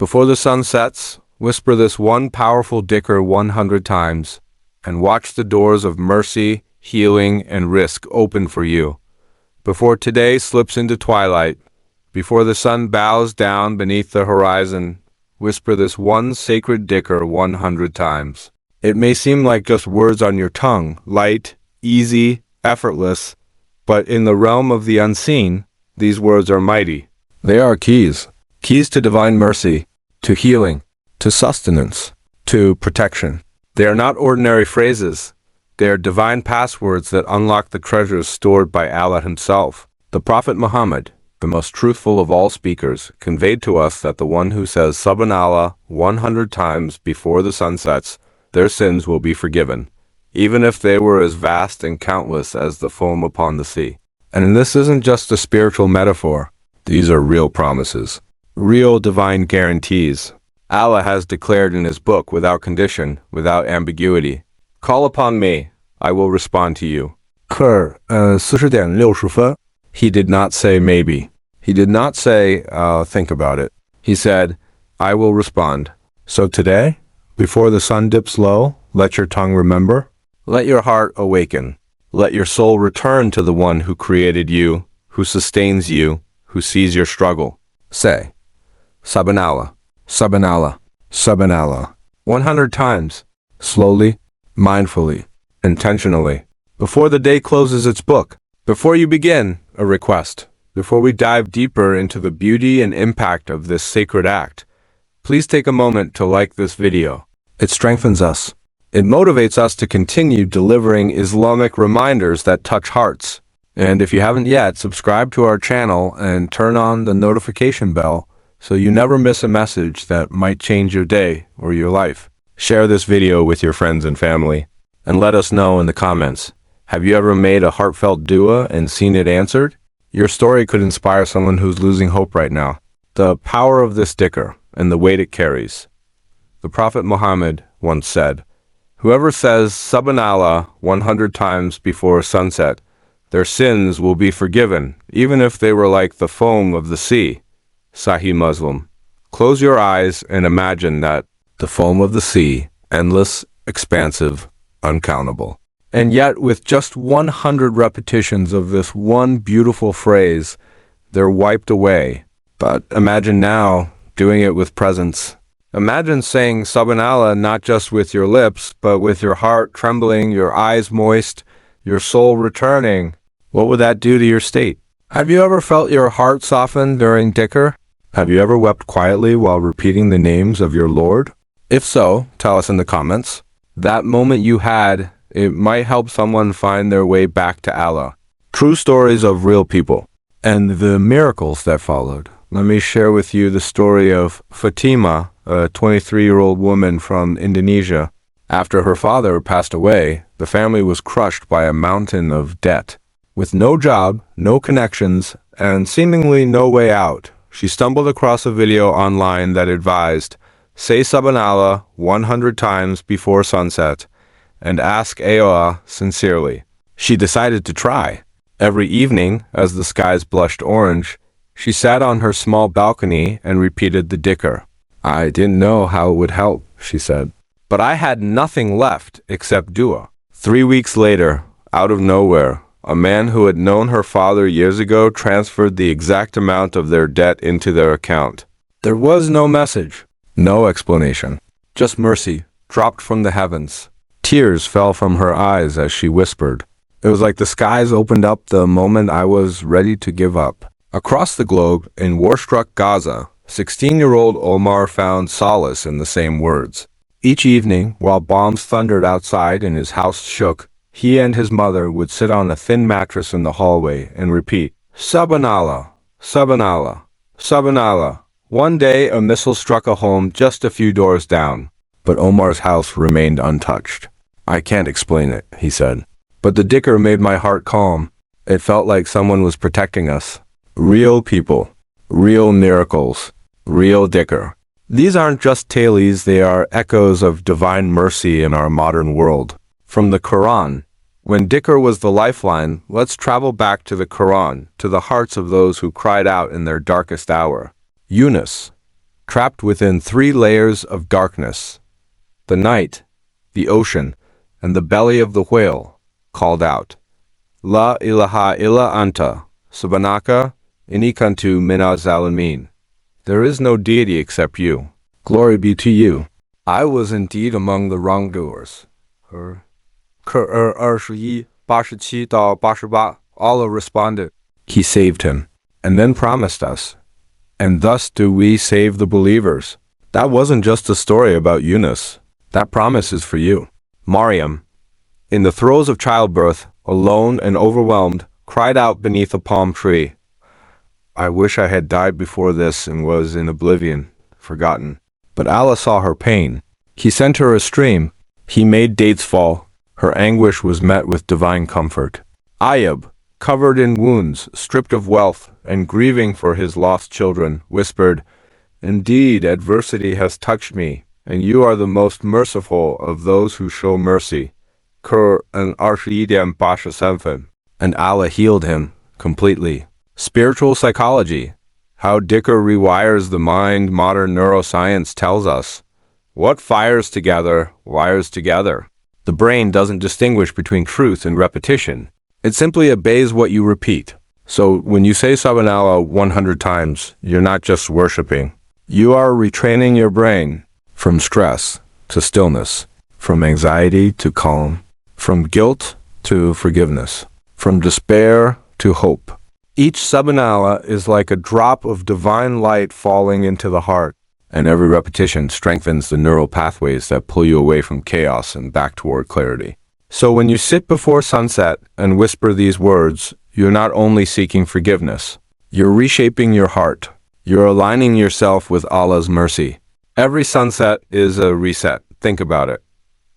Before the sun sets, whisper this one powerful dhikr 100 times, and watch the doors of mercy, healing, and risk open for you. Before today slips into twilight, before the sun bows down beneath the horizon, whisper this one sacred dhikr 100 times. It may seem like just words on your tongue, light, easy, effortless, but in the realm of the unseen, these words are mighty. They are keys to divine mercy, to healing, to sustenance, to protection. They are not ordinary phrases. They are divine passwords that unlock the treasures stored by Allah Himself. The Prophet Muhammad, the most truthful of all speakers, conveyed to us that the one who says SubhanAllah 100 times before the sun sets, their sins will be forgiven, even if they were as vast and countless as the foam upon the sea. And this isn't just a spiritual metaphor. These are real promises, real divine guarantees. Allah has declared in His book without condition, without ambiguity, "Call upon me, I will respond to you." 40:60 分. He did not say maybe. He did not say, think about it. He said, I will respond. So today, before the sun dips low, let your tongue remember. Let your heart awaken. Let your soul return to the one who created you, who sustains you, who sees your struggle. Say, SubhanAllah, SubhanAllah, SubhanAllah, 100 times, slowly, mindfully, intentionally. Before the day closes its book, before you begin, a request. Before we dive deeper into the beauty and impact of this sacred act, please take a moment to like this video. It strengthens us. It motivates us to continue delivering Islamic reminders that touch hearts. And if you haven't yet, subscribe to our channel and turn on the notification bell so you never miss a message that might change your day or your life. Share this video with your friends and family, and let us know in the comments. Have you ever made a heartfelt dua and seen it answered? Your story could inspire someone who's losing hope right now. The power of this dhikr and the weight it carries. The Prophet Muhammad once said, whoever says SubhanAllah 100 times before sunset, their sins will be forgiven, even if they were like the foam of the sea. Sahih Muslim. Close your eyes and imagine that the foam of the sea, endless, expansive, uncountable. And yet, with just 100 repetitions of this one beautiful phrase, they're wiped away. But imagine now doing it with presence. Imagine saying SubhanAllah not just with your lips, but with your heart trembling, your eyes moist, your soul returning. What would that do to your state? Have you ever felt your heart soften during dhikr? Have you ever wept quietly while repeating the names of your Lord? If so, tell us in the comments. That moment you had, it might help someone find their way back to Allah. True stories of real people and the miracles that followed. Let me share with you the story of Fatima, a 23-year-old woman from Indonesia. After her father passed away, the family was crushed by a mountain of debt. With no job, no connections, and seemingly no way out, she stumbled across a video online that advised, say SubhanAllah 100 times before sunset, and ask Allah sincerely. She decided to try. Every evening, as the skies blushed orange, she sat on her small balcony and repeated the dhikr. I didn't know how it would help, she said, but I had nothing left except dua. 3 weeks later, out of nowhere, a man who had known her father years ago transferred the exact amount of their debt into their account. There was no message, no explanation, just mercy dropped from the heavens. Tears fell from her eyes as she whispered. It was like the skies opened up the moment I was ready to give up. Across the globe, in war-struck Gaza, 16-year-old Omar found solace in the same words. Each evening, while bombs thundered outside and his house shook, he and his mother would sit on a thin mattress in the hallway and repeat, SubhanAllah, SubhanAllah, SubhanAllah. One day, a missile struck a home just a few doors down, but Omar's house remained untouched. I can't explain it, he said, but the dhikr made my heart calm. It felt like someone was protecting us. Real people, real miracles, real dhikr. These aren't just tales, they are echoes of divine mercy in our modern world. From the Qur'an, when dhikr was the lifeline, let's travel back to the Qur'an, to the hearts of those who cried out in their darkest hour. Yunus, trapped within 3 layers of darkness. The night, the ocean, and the belly of the whale called out, La ilaha illa anta, subhanaka, inni kuntu minaz zalimin. There is no deity except you. Glory be to you. I was indeed among the wrongdoers. Allah responded, He saved him, and then promised us. And thus do we save the believers. That wasn't just a story about Yunus. That promise is for you. Maryam, in the throes of childbirth, alone and overwhelmed, cried out beneath a palm tree, I wish I had died before this and was in oblivion, forgotten. But Allah saw her pain. He sent her a stream. He made dates fall. Her anguish was met with divine comfort. Ayub, covered in wounds, stripped of wealth, and grieving for his lost children, whispered, Indeed, adversity has touched me, and you are the most merciful of those who show mercy. And Allah healed him completely. Spiritual psychology. How Dhikr rewires the mind, modern neuroscience tells us. What fires together, wires together. The brain doesn't distinguish between truth and repetition. It simply obeys what you repeat. So when you say SubhanAllah 100 times, you're not just worshiping. You are retraining your brain from stress to stillness, from anxiety to calm, from guilt to forgiveness, from despair to hope. Each SubhanAllah is like a drop of divine light falling into the heart, and every repetition strengthens the neural pathways that pull you away from chaos and back toward clarity. So when you sit before sunset and whisper these words, you're not only seeking forgiveness, you're reshaping your heart. You're aligning yourself with Allah's mercy. Every sunset is a reset. Think about it.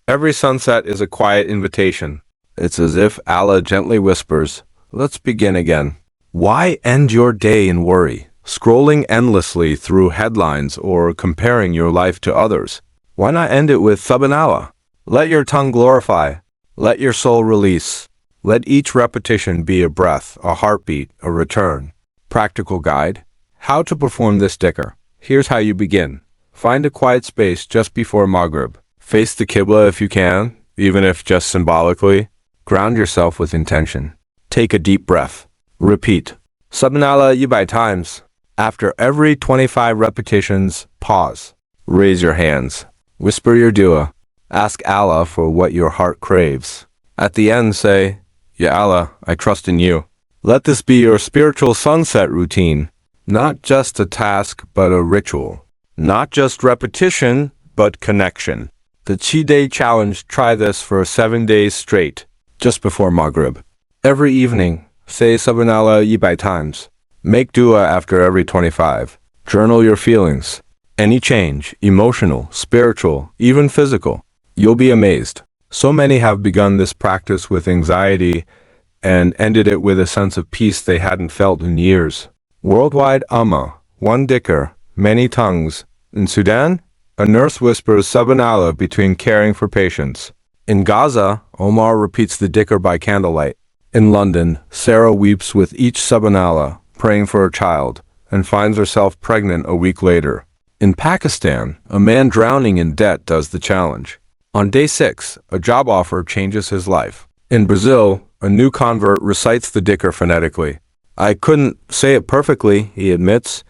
Every sunset is a quiet invitation. It's as if Allah gently whispers, let's begin again. Why end your day in worry, scrolling endlessly through headlines or comparing your life to others? Why not end it with SubhanAllah? Let your tongue glorify. Let your soul release. Let each repetition be a breath, a heartbeat, a return. Practical guide. How to perform this dhikr. Here's how you begin. Find a quiet space just before Maghrib. Face the Qibla if you can, even if just symbolically. Ground yourself with intention. Take a deep breath. Repeat. SubhanAllah 100 times. After every 25 repetitions, pause. Raise your hands. Whisper your dua. Ask Allah for what your heart craves. At the end, say, Ya Allah, I trust in you. Let this be your spiritual sunset routine. Not just a task, but a ritual. Not just repetition, but connection. The Chi-Day Challenge, try this for 7 days straight, just before Maghrib. Every evening, say SubhanAllah 100 times. Make dua after every 25. Journal your feelings. Any change, emotional, spiritual, even physical. You'll be amazed. So many have begun this practice with anxiety and ended it with a sense of peace they hadn't felt in years. Worldwide Ummah, one dhikr, many tongues. In Sudan, a nurse whispers SubhanAllah between caring for patients. In Gaza, Omar repeats the dhikr by candlelight. In London, Sarah weeps with each SubhanAllah, praying for her child, and finds herself pregnant a week later. In Pakistan, a man drowning in debt does the challenge. On day 6, a job offer changes his life. In Brazil, a new convert recites the dhikr phonetically. I couldn't say it perfectly, he admits,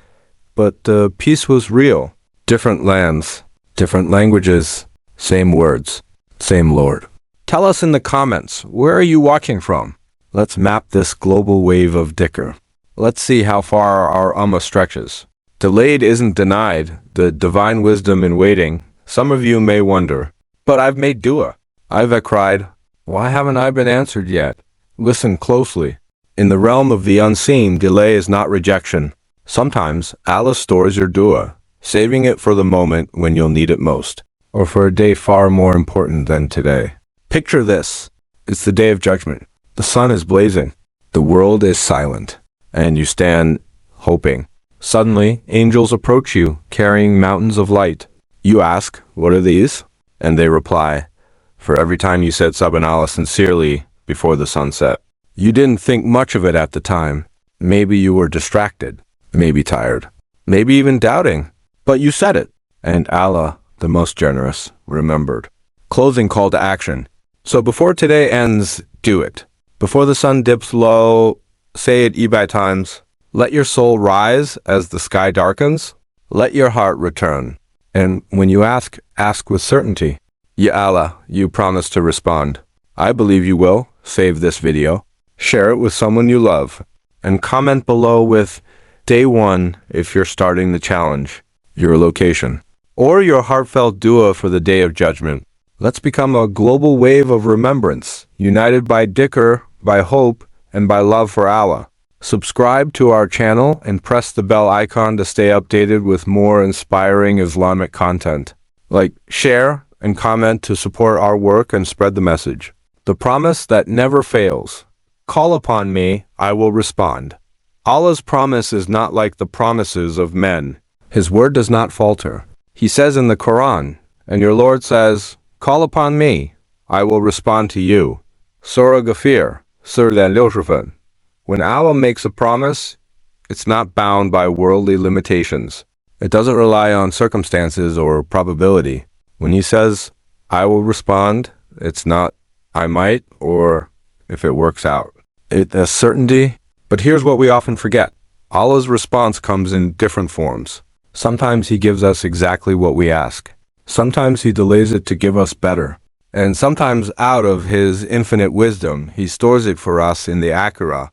but the peace was real. Different lands, different languages, same words, same Lord. Tell us in the comments, where are you watching from? Let's map this global wave of dhikr. Let's see how far our ummah stretches. Delayed isn't denied, the divine wisdom in waiting. Some of you may wonder, but I've made dua. I've cried, why haven't I been answered yet? Listen closely. In the realm of the unseen, delay is not rejection. Sometimes Allah stores your dua, saving it for the moment when you'll need it most, or for a day far more important than today. Picture this. It's the day of judgment. The sun is blazing. The world is silent, and you stand hoping. Suddenly, angels approach you, carrying mountains of light. You ask, what are these? And they reply, for every time you said SubhanAllah sincerely before the sunset. You didn't think much of it at the time. Maybe you were distracted, maybe tired, maybe even doubting. But you said it. And Allah, the most generous, remembered. Closing call to action. So before today ends, do it. Before the sun dips low, say it by times. Let your soul rise as the sky darkens. Let your heart return. And when you ask with certainty. Ya Allah, you promise to respond. I believe you will. Save this video. Share it with someone you love. And comment below with day 1 if you're starting the challenge, your location, or your heartfelt dua for the day of judgment. Let's become a global wave of remembrance, united by Dhikr, by hope, and by love for Allah. Subscribe to our channel and press the bell icon to stay updated with more inspiring Islamic content. Like, share, and comment to support our work and spread the message. The promise that never fails. Call upon me, I will respond. Allah's promise is not like the promises of men. His word does not falter. He says in the Qur'an, and your Lord says, call upon me, I will respond to you. Surah Ghafir, Surah 60. When Allah makes a promise, it's not bound by worldly limitations. It doesn't rely on circumstances or probability. When He says, I will respond, it's not, I might, or if it works out. It has certainty, but here's what we often forget. Allah's response comes in different forms. Sometimes He gives us exactly what we ask. Sometimes He delays it to give us better. And sometimes out of His infinite wisdom, He stores it for us in the Akhirah,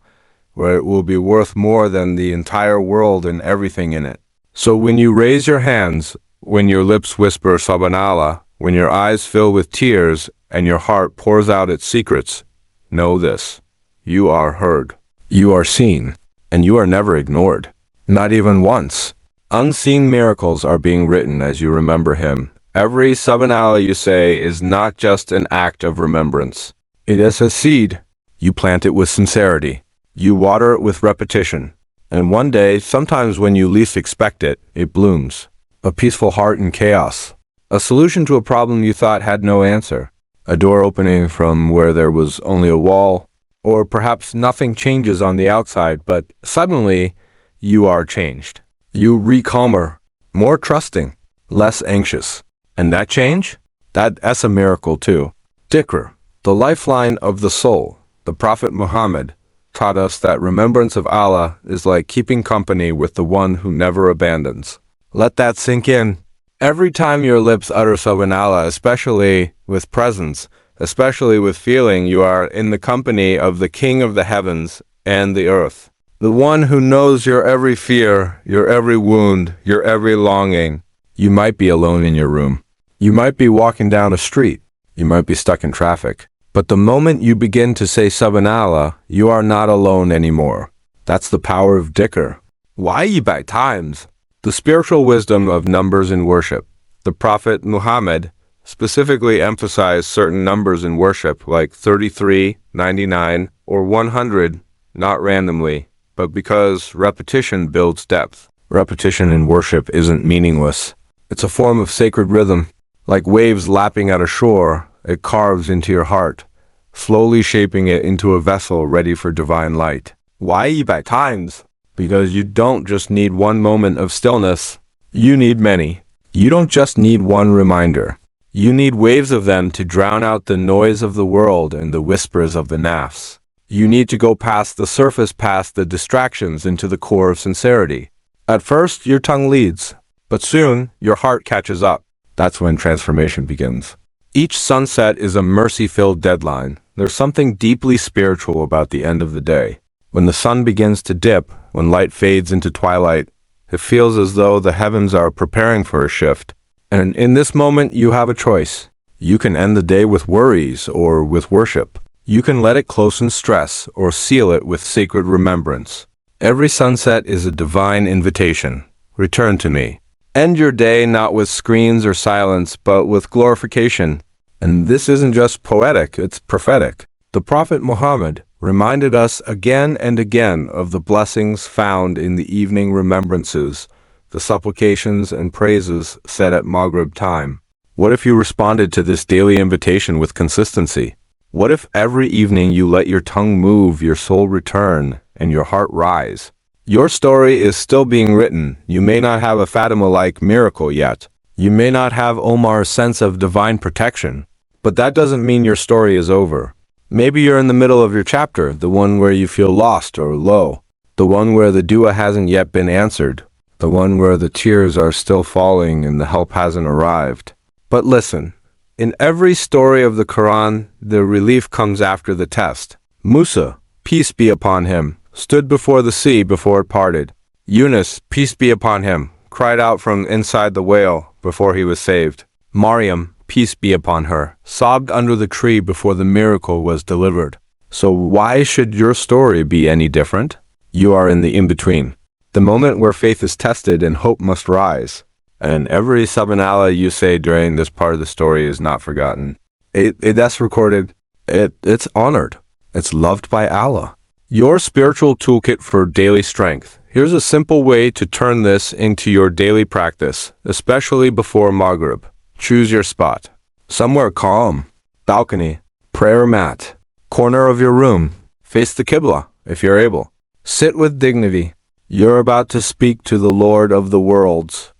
where it will be worth more than the entire world and everything in it. So when you raise your hands, when your lips whisper SubhanAllah, when your eyes fill with tears, and your heart pours out its secrets, know this. You are heard. You are seen. And you are never ignored. Not even once. Unseen miracles are being written as you remember Him. Every SubhanAllah you say is not just an act of remembrance. It is a seed. You plant it with sincerity. You water it with repetition. And one day, sometimes when you least expect it, it blooms. A peaceful heart in chaos. A solution to a problem you thought had no answer. A door opening from where there was only a wall. Or perhaps nothing changes on the outside, but suddenly you are changed. You calmer, more trusting, less anxious. And that change? That's a miracle too. Dhikr, the lifeline of the soul. The Prophet Muhammad taught us that remembrance of Allah is like keeping company with the one who never abandons. Let that sink in. Every time your lips utter SubhanAllah, especially with presence, especially with feeling, you are in the company of the King of the heavens and the earth. The one who knows your every fear, your every wound, your every longing. You might be alone in your room. You might be walking down a street. You might be stuck in traffic. But the moment you begin to say SubhanAllah, you are not alone anymore. That's the power of Dhikr. Why by times? The spiritual wisdom of numbers in worship. The Prophet Muhammad specifically emphasized certain numbers in worship like 33, 99, or 100, not randomly, but because repetition builds depth. Repetition in worship isn't meaningless. It's a form of sacred rhythm. Like waves lapping at a shore, it carves into your heart, slowly shaping it into a vessel ready for divine light. Why by times? Because you don't just need one moment of stillness. You need many. You don't just need one reminder. You need waves of them to drown out the noise of the world and the whispers of the nafs. You need to go past the surface, past the distractions, into the core of sincerity. At first, your tongue leads, but soon, your heart catches up. That's when transformation begins. Each sunset is a mercy-filled deadline. There's something deeply spiritual about the end of the day. When the sun begins to dip, when light fades into twilight, it feels as though the heavens are preparing for a shift. And in this moment, you have a choice. You can end the day with worries or with worship. You can let it close in stress or seal it with sacred remembrance. Every sunset is a divine invitation. Return to me. End your day not with screens or silence, but with glorification. And this isn't just poetic, it's prophetic. The Prophet Muhammad reminded us again and again of the blessings found in the evening remembrances, the supplications and praises said at Maghrib time. What if you responded to this daily invitation with consistency? What if every evening you let your tongue move, your soul return, and your heart rise? Your story is still being written. You may not have a Fatima-like miracle yet. You may not have Omar's sense of divine protection. But that doesn't mean your story is over. Maybe you're in the middle of your chapter, the one where you feel lost or low, the one where the dua hasn't yet been answered, the one where the tears are still falling and the help hasn't arrived. But listen, in every story of the Quran, the relief comes after the test. Musa, peace be upon him, stood before the sea before it parted. Yunus, peace be upon him, cried out from inside the whale before he was saved. Maryam, peace be upon her, sobbed under the tree before the miracle was delivered. So why should your story be any different? You are in the in-between, the moment where faith is tested and hope must rise. And every SubhanAllah you say during this part of the story is not forgotten. That's recorded. It's honored. It's loved by Allah. Your spiritual toolkit for daily strength. Here's a simple way to turn this into your daily practice, especially before Maghrib. Choose your spot. Somewhere calm. Balcony. Prayer mat. Corner of your room. Face the Qibla, if you're able. Sit with dignity. You're about to speak to the Lord of the worlds.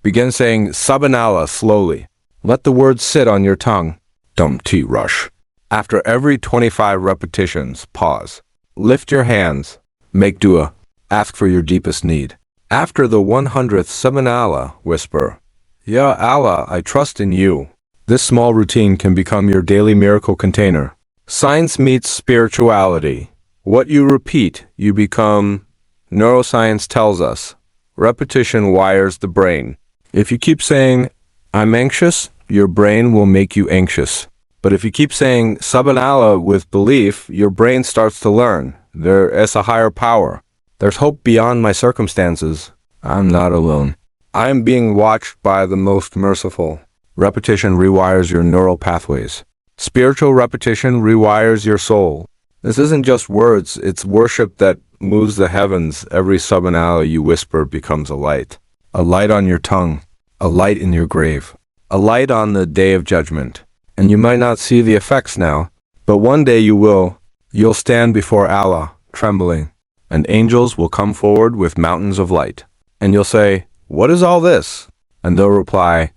Begin saying SubhanAllah slowly. Let the words sit on your tongue. Don't rush. After every 25 repetitions, pause. Lift your hands. Make dua. Ask for your deepest need. After the 100th SubhanAllah, whisper, Ya Allah, I trust in you. This small routine can become your daily miracle container. Science meets spirituality. What you repeat, you become. Neuroscience tells us. Repetition wires the brain. If you keep saying, I'm anxious, your brain will make you anxious. But if you keep saying SubhanAllah with belief, your brain starts to learn. There is a higher power. There's hope beyond my circumstances. I'm not alone. I am being watched by the most merciful. Repetition rewires your neural pathways. Spiritual repetition rewires your soul. This isn't just words, it's worship that moves the heavens. Every SubhanAllah you whisper becomes a light. A light on your tongue. A light in your grave. A light on the day of judgment. And you might not see the effects now, but one day you will. You'll stand before Allah, trembling. And angels will come forward with mountains of light. And you'll say, what is all this? And they'll reply,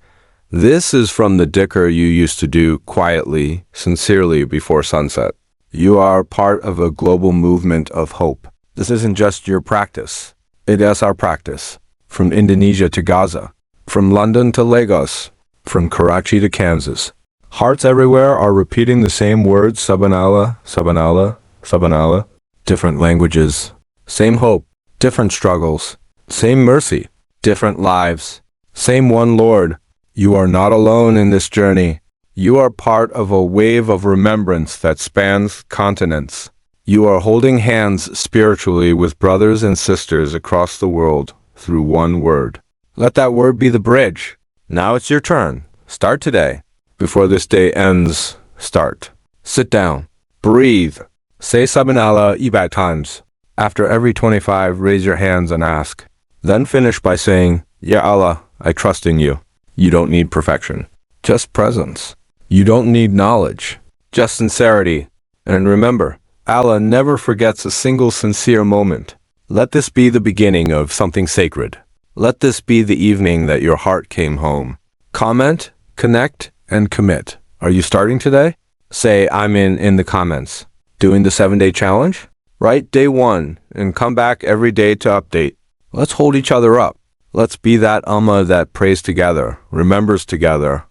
this is from the Dhikr you used to do quietly, sincerely before sunset. You are part of a global movement of hope. This isn't just your practice. It is our practice. From Indonesia to Gaza. From London to Lagos. From Karachi to Kansas. Hearts everywhere are repeating the same words, SubhanAllah, SubhanAllah, SubhanAllah. Different languages. Same hope, different struggles, same mercy, different lives, same one Lord. You are not alone in this journey. You are part of a wave of remembrance that spans continents. You are holding hands spiritually with brothers and sisters across the world through one word. Let that word be the bridge. Now it's your turn. Start today. Before this day ends, start. Sit down. Breathe. Say SubhanAllah 5 times. After every 25, raise your hands and ask. Then finish by saying, Ya Allah, I trust in you. You don't need perfection, just presence. You don't need knowledge, just sincerity. And remember, Allah never forgets a single sincere moment. Let this be the beginning of something sacred. Let this be the evening that your heart came home. Comment, connect, and commit. Are you starting today? Say, I'm in the comments. Doing the 7-day challenge? Write day 1 and come back every day to update. Let's hold each other up. Let's be that ummah that prays together, remembers together,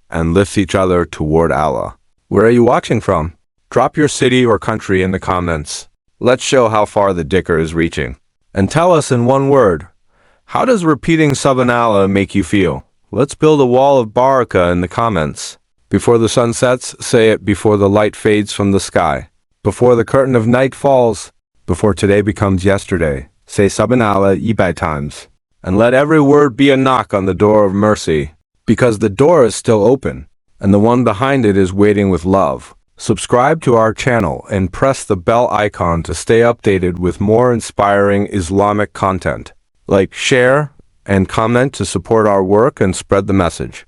and lifts each other toward Allah. Where are you watching from? Drop your city or country in the comments. Let's show how far the Dhikr is reaching. And tell us in one word, how does repeating SubhanAllah make you feel? Let's build a wall of barakah in the comments. Before the sun sets, say it before the light fades from the sky. Before the curtain of night falls, before today becomes yesterday, say SubhanAllah 5 times. And let every word be a knock on the door of mercy, because the door is still open, and the one behind it is waiting with love. Subscribe to our channel and press the bell icon to stay updated with more inspiring Islamic content. Like, share, and comment to support our work and spread the message.